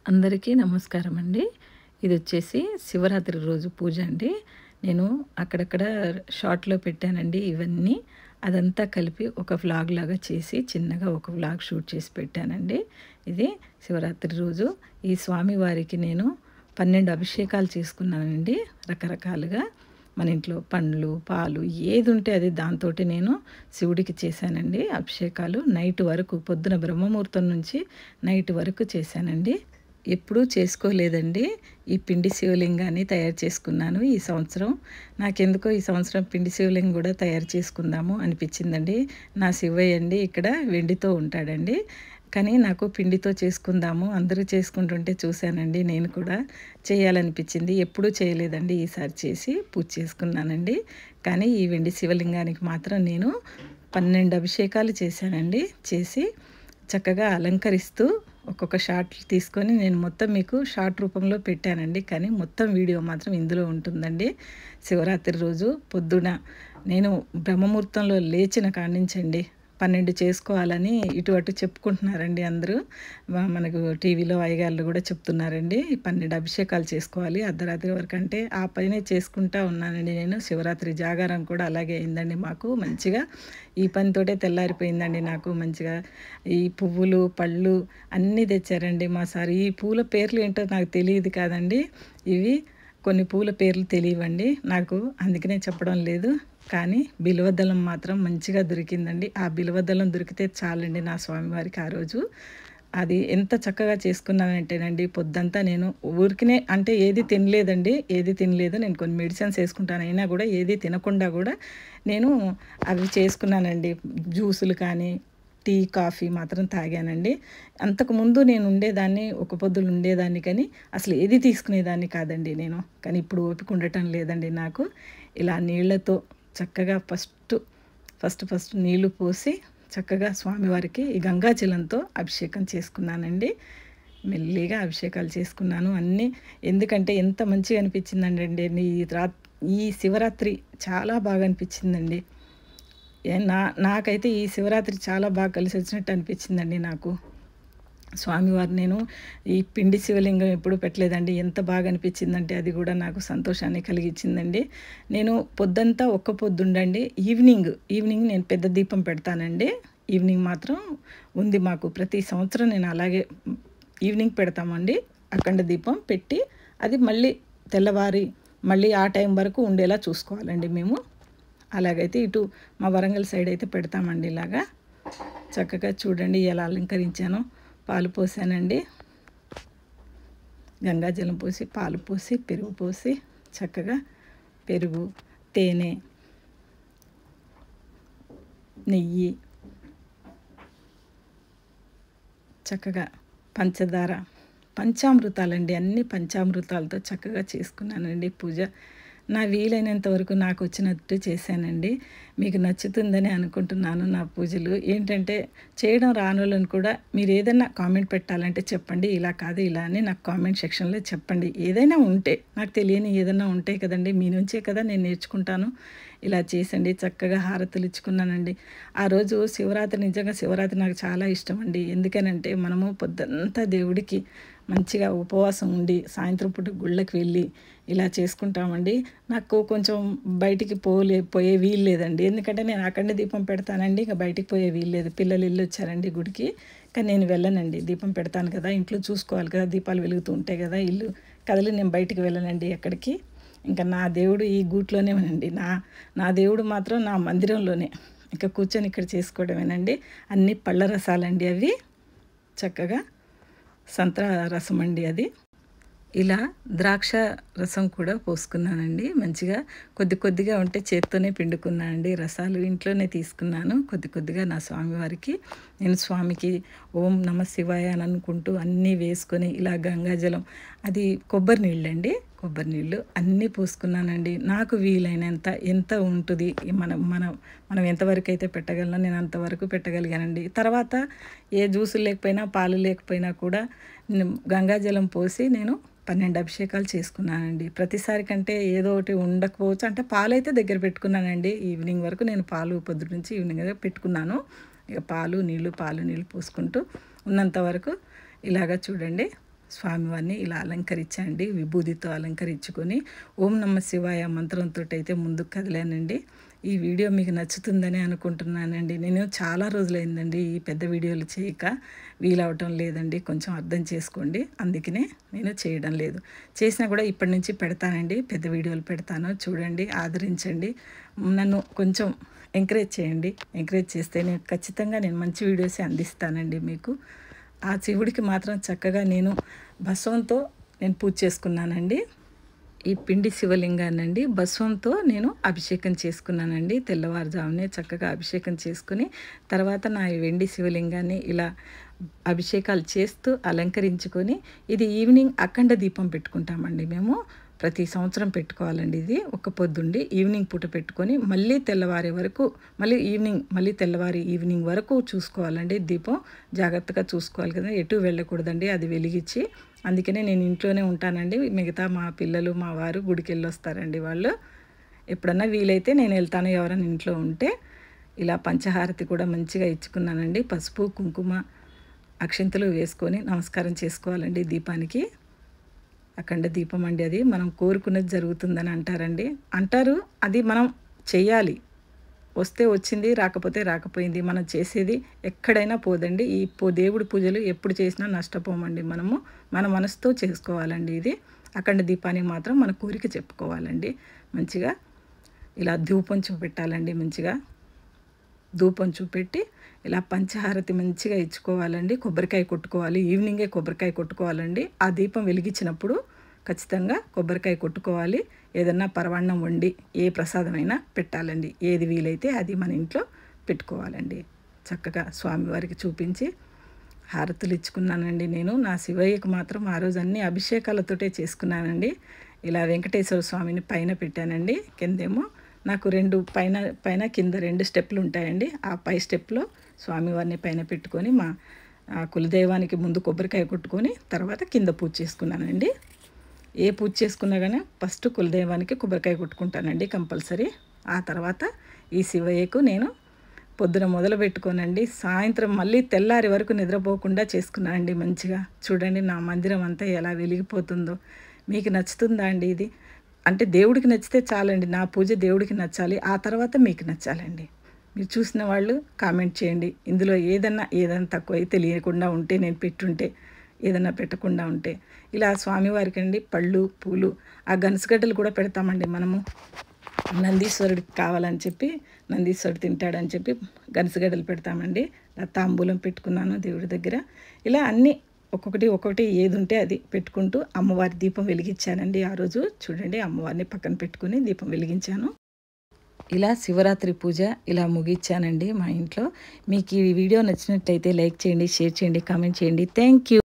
అందరికీ నమస్కారం అండి. ఇదొచ్చేసి శివరాత్రి రోజు పూజ అండి. నేను అక్కడక్కడ షార్ట్‌లో పెట్టానండి ఇవన్నీ. అదంతా కలిపి ఒక వ్లాగ్ లాగా చేసి చిన్నగా ఒక వ్లాగ్ షూట్ చేసి పెట్టానండి. ఇది శివరాత్రి రోజు ఈ స్వామివారికి నేను 12 అభిషేకాలు చేసుకున్నానండి రకరకాలుగా. మన ఇంట్లో పండ్లు, పాలు ఏదుంటే అది దాంతోటి నేను శివుడికి చేశానండి అభిషేకాలు. నైట్ వరకు పొద్దున బ్రహ్మముహూర్తం నుంచి నైట్ వరకు చేశానండి. ఎప్పుడూ చేసుకోలేదండి. ఈ పిండి శివలింగాన్ని తయారు చేసుకున్నాను ఈ సంవత్సరం. నాకెందుకో ఈ సంవత్సరం పిండి శివలింగం కూడా తయారు చేసుకుందాము అనిపించిందండి. నా శివయ్య అండి ఇక్కడ వెండితో ఉంటాడండి. కానీ నాకు పిండితో చేసుకుందాము అందరూ చేసుకుంటుంటే చూశానండి, నేను కూడా చేయాలనిపించింది. ఎప్పుడూ చేయలేదండి, ఈసారి చేసి పూజ చేసుకున్నానండి. కానీ ఈ వెండి శివలింగానికి మాత్రం నేను 12 అభిషేకాలు చేశానండి. చేసి చక్కగా అలంకరిస్తూ ఒక్కొక్క షాట్ తీసుకొని నేను మొత్తం మీకు షార్ట్ రూపంలో పెట్టానండి. కానీ మొత్తం వీడియో మాత్రం ఇందులో ఉంటుందండి. శివరాత్రి రోజు పొద్దున నేను బ్రహ్మముహూర్తంలో లేచిన కాడ్నించండి 12 చేసుకోవాలని ఇటు అటు చెప్పుకుంటున్నారండి అందరూ. మనకు టీవీలో అయ్యగారులు కూడా చెప్తున్నారండి, 12 అభిషేకాలు చేసుకోవాలి అర్ధరాత్రి వరకు. అంటే ఆ పైనే చేసుకుంటా ఉన్నానండి నేను. శివరాత్రి జాగారం కూడా అలాగే అయిందండి మాకు. మంచిగా ఈ పనితోటే తెల్లారిపోయిందండి నాకు. మంచిగా ఈ పువ్వులు, పళ్ళు అన్నీ తెచ్చారండి మా సార్. ఈ పూల పేర్లు ఏంటో నాకు తెలియదు కాదండి. ఇవి కొన్ని పూల పేర్లు తెలియవండి నాకు, అందుకనే చెప్పడం లేదు. కానీ బిల్వదళం మాత్రం మంచిగా దొరికిందండి. ఆ బిల్వదళం దొరికితే చాలండి నా స్వామివారికి ఆ రోజు. అది ఎంత చక్కగా చేసుకున్నానంటేనండి, పొద్దంతా నేను ఊరికనే అంటే ఏది తినలేదండి, ఏది తినలేదు. నేను కొన్ని మెడిసిన్స్ వేసుకుంటాను, అయినా కూడా ఏది తినకుండా కూడా నేను అవి చేసుకున్నానండి. జ్యూసులు కానీ టీ, కాఫీ మాత్రం తాగానండి. అంతకుముందు నేను ఉండేదాన్ని, ఒక పొద్దులు ఉండేదాన్ని, కానీ అసలు ఏది తీసుకునేదాన్ని కాదండి నేను. కానీ ఇప్పుడు ఓపిక ఉండటం లేదండి నాకు. ఇలా నీళ్లతో చక్కగా ఫస్ట్ నీళ్లు పోసి చక్కగా స్వామివారికి ఈ గంగాజలంతో అభిషేకం చేసుకున్నానండి. మెల్లిగా అభిషేకాలు చేసుకున్నాను అన్నీ. ఎందుకంటే ఎంత మంచిగా అనిపించిందండి ఈ శివరాత్రి చాలా బాగా అనిపించిందండి. నాకైతే ఈ శివరాత్రి చాలా బాగా కలిసి వచ్చినట్టు అనిపించిందండి నాకు. స్వామివారు నేను ఈ పిండి శివలింగం ఎప్పుడు పెట్టలేదండి. ఎంత బాగా అనిపించిందంటే అది కూడా నాకు సంతోషాన్ని కలిగించిందండి. నేను పొద్దంతా ఒక్క పొద్దుండండి. ఈవినింగ్ నేను పెద్ద దీపం పెడతానండి. ఈవినింగ్ మాత్రం ఉంది మాకు. ప్రతి సంవత్సరం నేను అలాగే ఈవినింగ్ పెడతామండి. అఖండ దీపం పెట్టి అది మళ్ళీ తెల్లవారి మళ్ళీ ఆ టైం వరకు ఉండేలా చూసుకోవాలండి మేము. అలాగైతే ఇటు మా వరంగల్ సైడ్ అయితే పెడతామండి. ఇలాగా చక్కగా చూడండి ఎలా అలంకరించానో. పాలు పోసానండి, గంగాజలం పోసి, పాలు పోసి, పెరుగు పోసి, చక్కగా పెరుగు, తేనె, నెయ్యి, చక్కగా పంచదార, పంచామృతాలండి, అన్ని పంచామృతాలతో చక్కగా చేసుకున్నానండి పూజ. నా వీలైనంత వరకు నాకు వచ్చినట్టు చేశానండి. మీకు నచ్చుతుందని అనుకుంటున్నాను నా పూజలు. ఏంటంటే చేయడం రానోళ్ళని కూడా మీరు ఏదైనా కామెంట్ పెట్టాలంటే చెప్పండి, ఇలా కాదు ఇలా అని నాకు కామెంట్ సెక్షన్లో చెప్పండి. ఏదైనా ఉంటే, నాకు తెలియని ఏదైనా ఉంటే కదండి, మీ నుంచే కదా నేను నేర్చుకుంటాను. ఇలా చేసండి. చక్కగా హారతులు ఇచ్చుకున్నానండి. ఆ రోజు శివరాత్రి, నిజంగా శివరాత్రి నాకు చాలా ఇష్టం అండి. ఎందుకనంటే మనము పొద్దంతా దేవుడికి మంచిగా ఉపవాసం ఉండి సాయంత్రం పూట గుళ్ళకి వెళ్ళి ఇలా చేసుకుంటామండి. నాకు కొంచెం బయటికి పోయే వీలు లేదండి. ఎందుకంటే నేను అఖండ దీపం పెడతానండి, ఇక బయటికి పోయే వీలు లేదు. పిల్లలు ఇల్లు వచ్చారండి గుడికి, కానీ నేను వెళ్ళనండి. దీపం పెడతాను కదా, ఇంట్లో చూసుకోవాలి కదా, దీపాలు వెలుగుతూ ఉంటాయి కదా, ఇల్లు కదిలి నేను బయటికి వెళ్ళనండి ఎక్కడికి. ఇంకా నా దేవుడు ఈ గూట్లోనే ఉనండి. నా దేవుడు మాత్రం నా మందిరంలోనే. ఇంకా కూర్చొని ఇక్కడ చేసుకోవడమేనండి. అన్ని పళ్ళ రసాలండి అవి. చక్కగా సంత్రా రసం అండి అది. ఇలా ద్రాక్ష రసం కూడా పోసుకున్నానండి. మంచిగా కొద్దిగా ఉంటే చేత్తోనే పిండుకున్నానండి. రసాలు ఇంట్లోనే తీసుకున్నాను కొద్దిగా నా స్వామివారికి. నేను స్వామికి ఓం నమ శివాయ అని అనుకుంటూ అన్నీ వేసుకొని ఇలా గంగాజలం, అది కొబ్బరి నీళ్ళండి, కొబ్బరి నీళ్ళు అన్నీ పోసుకున్నానండి. నాకు వీలైనంత ఎంత ఉంటుంది, మనం ఎంతవరకు అయితే పెట్టగలనో నేను అంతవరకు పెట్టగలిగానండి. తర్వాత ఏ జ్యూసులు లేకపోయినా, పాలు లేకపోయినా కూడా గంగాజలం పోసి నేను 12 అభిషేకాలు చేసుకున్నానండి. ప్రతిసారి కంటే ఏదో ఒకటి ఉండకపోవచ్చు, అంటే పాలైతే దగ్గర పెట్టుకున్నానండి. ఈవినింగ్ వరకు నేను పాలు పొద్దు నుంచి ఈవినింగ్ పెట్టుకున్నాను. ఇక పాలు నీళ్ళు పోసుకుంటూ ఉన్నంత వరకు ఇలాగ చూడండి స్వామివారిని ఇలా అలంకరించండి, విభూదితో అలంకరించుకొని ఓం నమ శివాయ మంత్రంతో అయితే ముందుకు కదిలానండి. ఈ వీడియో మీకు నచ్చుతుందని అనుకుంటున్నానండి. నేను చాలా రోజులైందండి ఈ పెద్ద వీడియోలు చేయక, వీలవటం లేదండి, కొంచెం అర్థం చేసుకోండి. అందుకనే నేను చేయడం లేదు. చేసినా కూడా ఇప్పటి నుంచి పెడతానండి, పెద్ద వీడియోలు పెడతాను, చూడండి, ఆదరించండి, నన్ను కొంచెం ఎంకరేజ్ చేయండి. ఎంకరేజ్ చేస్తే ఖచ్చితంగా నేను మంచి వీడియోసే అందిస్తానండి మీకు. ఆ శివుడికి మాత్రం చక్కగా నేను భస్వంతో నేను పూజ చేసుకున్నానండి. ఈ పిండి శివలింగాన్నండి భస్వంతో నేను అభిషేకం చేసుకున్నానండి. తెల్లవారుజామునే చక్కగా అభిషేకం చేసుకుని తర్వాత నా వెండి శివలింగాన్ని ఇలా అభిషేకాలు చేస్తూ అలంకరించుకొని, ఇది ఈవినింగ్ అఖండ దీపం పెట్టుకుంటామండి మేము. ప్రతి సంవత్సరం పెట్టుకోవాలండి. ఇది ఒక పొద్దుండి ఈవినింగ్ పూట పెట్టుకొని మళ్ళీ తెల్లవారే వరకు, మళ్ళీ తెల్లవారి ఈవినింగ్ వరకు చూసుకోవాలండి. దీపం జాగ్రత్తగా చూసుకోవాలి కదా, ఎటు వెళ్ళకూడదండి అది వెలిగించి. అందుకనే నేను ఇంట్లోనే ఉంటానండి. మిగతా మా పిల్లలు మా వారు గుడికి వెళ్ళొస్తారండి. వాళ్ళు ఎప్పుడన్నా వీలైతే నేను వెళ్తాను, ఎవరైనా ఇంట్లో ఉంటే. ఇలా పంచహారతి కూడా మంచిగా ఇచ్చుకున్నానండి. పసుపు కుంకుమ అక్షంతలు వేసుకొని నమస్కారం చేసుకోవాలండి దీపానికి. అఖండ దీపం అండి, అది మనం కోరుకున్నది జరుగుతుందని అంటారు. అది మనం చెయ్యాలి. వస్తే వచ్చింది, రాకపోతే రాకపోయింది. మనం చేసేది ఎక్కడైనా పోదండి. ఈ దేవుడి పూజలు ఎప్పుడు చేసినా నష్టపోమండి. మనము మన మనసుతో చేసుకోవాలండి. ఇది అఖండ దీపానికి మాత్రం మన కోరిక చెప్పుకోవాలండి. మంచిగా ఇలా ధూపం చూపెట్టాలండి. మంచిగా ధూపం చూపెట్టి ఇలా పంచహారతి మంచిగా ఇచ్చుకోవాలండి. కొబ్బరికాయ కొట్టుకోవాలి. ఈవినింగే కొబ్బరికాయ కొట్టుకోవాలండి. ఆ దీపం వెలిగించినప్పుడు ఖచ్చితంగా కొబ్బరికాయ కొట్టుకోవాలి. ఏదన్నా పరవాన్నం వండి ఏ ప్రసాదమైనా పెట్టాలండి. ఏది వీలైతే అది మన ఇంట్లో పెట్టుకోవాలండి. చక్కగా స్వామివారికి చూపించి హారతులు ఇచ్చుకున్నానండి. నేను నా శివయ్యకు మాత్రం ఆ రోజు అన్ని అభిషేకాలతోటే చేసుకున్నానండి. ఇలా వెంకటేశ్వర స్వామిని పైన పెట్టానండి. కిందేమో నాకు పైన కింద 2 స్టెప్పులు ఉంటాయండి. ఆ పై స్టెప్లో స్వామివారిని పైన పెట్టుకొని మా కులదైవానికి ముందు కొబ్బరికాయ కొట్టుకొని తర్వాత కింద పూజ చేసుకున్నానండి. ఏ పూజ చేసుకున్నా కానీ ఫస్ట్ కులదైవానికి కొబ్బరికాయ కొట్టుకుంటానండి కంపల్సరీ. ఆ తర్వాత ఈ శివయ్యకు నేను పొద్దున మొదలు పెట్టుకోనండి, సాయంత్రం మళ్ళీ తెల్లారి వరకు నిద్రపోకుండా చేసుకున్నానండి. మంచిగా చూడండి నా మందిరం అంతా ఎలా వెలిగిపోతుందో. మీకు నచ్చుతుందా అండి ఇది? అంటే దేవుడికి నచ్చితే చాలండి. నా పూజ దేవుడికి నచ్చాలి, ఆ తర్వాత మీకు నచ్చాలండి. మీరు చూసిన వాళ్ళు కామెంట్ చేయండి. ఇందులో ఏదన్నా తక్కువ తెలియకుండా ఉంటే, నేను పెట్టుంటే, ఏదన్నా పెట్టకుండా ఉంటే. ఇలా స్వామివారికి అండి పళ్ళు పూలు, ఆ గనసగడ్డలు కూడా పెడతామండి మనము. నందీశ్వరుడికి కావాలని చెప్పి, నందీశ్వరుడు తింటాడని చెప్పి గనసగడ్డలు పెడతామండి. తాంబూలం పెట్టుకున్నాను దేవుడి దగ్గర. ఇలా అన్నీ ఒక్కొక్కటి ఏది ఉంటే అది పెట్టుకుంటూ అమ్మవారి దీపం వెలిగించానండి. ఆ రోజు చూడండి అమ్మవారిని పక్కన పెట్టుకుని దీపం వెలిగించాను. ఇలా శివరాత్రి పూజ ఇలా ముగించానండి మా ఇంట్లో. మీకు ఈ వీడియో నచ్చినట్లయితే లైక్ చేయండి, షేర్ చేయండి, కామెంట్ చేయండి. Thank you.